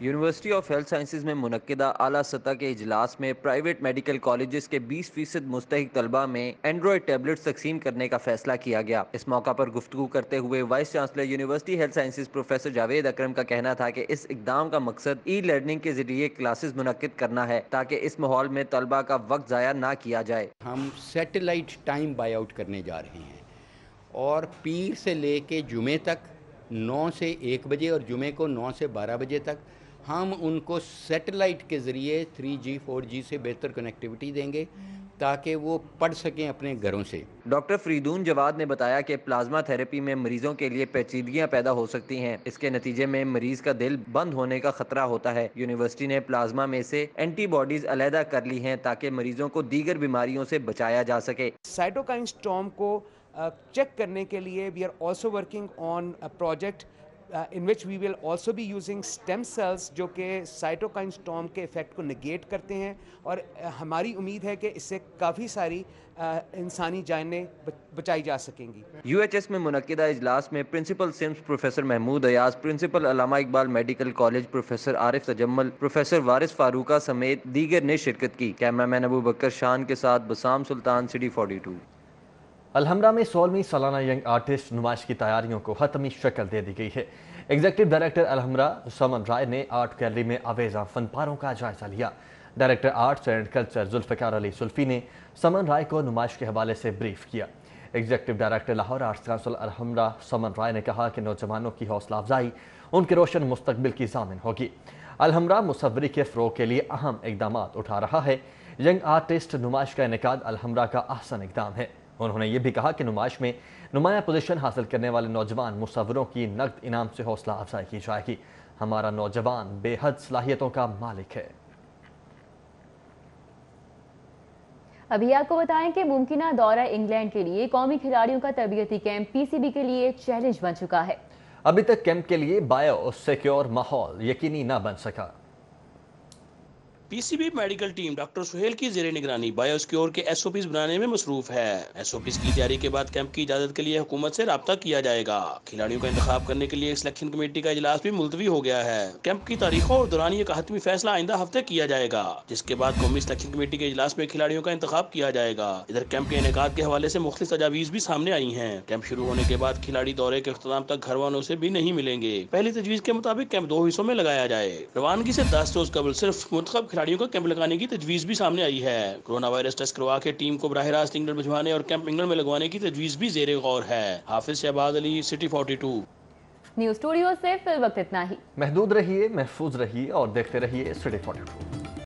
यूनिवर्सिटी ऑफ हेल्थ साइंसेज में मुनक्किदा आला सतह के इजलास में प्राइवेट मेडिकल कॉलेजेस के 20% मुस्तहिक तलबा में एंड्रॉयड टैबलेट्स तकसीम करने का फैसला किया गया। इस मौका पर गुफ्तगू करते हुए vice chancellor university health sciences professor Javed Akram का कहना था कि इस इकदाम का मकसद ई लर्निंग के जरिए क्लासेस मुनक्किद करना है ताकि इस माहौल में तलबा का वक्त ज़ाया ना किया जाए। हम सैटेलाइट टाइम बाई आउट करने जा रहे हैं और पीर से लेके जुमे तक 9 से 1 बजे और जुमे को 9 से 12 बजे तक हम उनको सैटेलाइट के ज़रिए 3G 4G से बेहतर कनेक्टिविटी देंगे ताकि वो पढ़ सकें अपने घरों से। डॉक्टर फरीदून जवाद ने बताया कि प्लाज्मा थेरेपी में मरीजों के लिए पेचीदगियां पैदा हो सकती हैं। इसके नतीजे में मरीज का दिल बंद होने का खतरा होता है। यूनिवर्सिटी ने प्लाज्मा में से एंटीबॉडीज अलहदा कर ली हैं ताकि मरीजों को दीगर बीमारियों से बचाया जा सके। साइटोकाइन स्टॉर्म को चेक करने के लिए we are also working on a project in which we will also be using stem cells जो कि साइटोकाइन स्टॉर्म के इफ़ेक्ट को नेगेट करते हैं और हमारी उम्मीद है कि इससे काफ़ी सारी इंसानी जानें बचाई जा सकेंगी। UHS में मुनक्किदा इजलास में principal SIMS professor Mahmood Ayaz, principal Allama Iqbal medical college professor Arif Tajammal, professor Waris Farooqa समेत दीगर ने शिरकत की। कैमरामैन अबू बकर शान के साथ बसाम सुल्तान, सिटी 42। अलहमरा में 16वीं सालाना यंग आर्टिस्ट नुमाइश की तैयारियों को हतमी शक्ल दे दी गई है। एग्जीक्यूटिव डायरेक्टर अलहमरा समन राय ने आर्ट गैलरी में आवेजा फनपारों का जायजा लिया। Director arts and culture Zulfiqar Ali Sulfi ने समन राय को नुमाइश के हवाले से ब्रीफ किया। Executive director Lahore arts council Alhamra Saman Rai ने कहा कि नौजवानों की हौसला अफजाई उनके रोशन मुस्तकबिल की ज़ामिन होगी। अलहमरा मुसव्वरी के फ़रोग़ के लिए अहम इक़दाम उठा रहा है। यंग आर्टिस्ट नुमाइश का इनेकाद अलहमरा का अहसन इक़दाम है। उन्होंने ये भी कहा कि नुमाइश में नुमाया पोजीशन हासिल करने वाले नौजवान मुसव्वरों की नकद इनाम से हौसला अफजाई की जाएगी। हमारा नौजवान बेहद सलाहियतों का मालिक है। अभी आपको बताएं कि मुमकिना दौरा इंग्लैंड के लिए कौमी खिलाड़ियों का तरबियती कैंप PCB के लिए चैलेंज बन चुका है। अभी तक कैंप के लिए बायो सिक्योर माहौल यकीनी न बन सका। PCB medical team doctor Sohail की जेर निगरानी बायोसिक्योर के SOPs बनाने में मसरूफ है। SOPs की तैयारी के बाद कैंप की इजाजत के लिए हुकूमत से राब्ता किया जाएगा। खिलाड़ियों का इंतखाब करने के लिए सिलेक्शन कमेटी का इजलास भी मुलतवी हो गया है। कैंप की तारीखों और दौरानिये का हतमी फैसला आइंदा हफ्ते किया जाएगा, जिसके बाद कौमी सिलेक्शन कमेटी के इजलास में खिलाड़ियों का इंतखाब किया जाएगा। इधर कैंप के इनेकाद के हवाले से मुख्तलिफ तजावीज़ भी सामने आई हैं। कैंप शुरू होने के बाद खिलाड़ी दौरे के इख्तिताम तक घर वालों से भी नहीं मिलेंगे। पहली तजवीज़ के मुताबिक कैंप 2 हिस्सों में लगाया जाए। रवानगी से 10 रोज कबल सिर्फ मुंतखब खिलाड़ियों का कैंप लगाने की तजवीज भी सामने आई है। कोरोना वायरस टेस्ट करवा के टीम को बराह रास्त इंग्लैंड भिजवाने और कैंप इंग्लैंड में लगवाने की तजवीज भी ज़ेरे गौर है। Hafiz Shahbaz Ali, city 42। News studio से फिल वक्त इतना ही। महदूद रहिए, महफूज रहिए और देखते रहिए सिटी 42।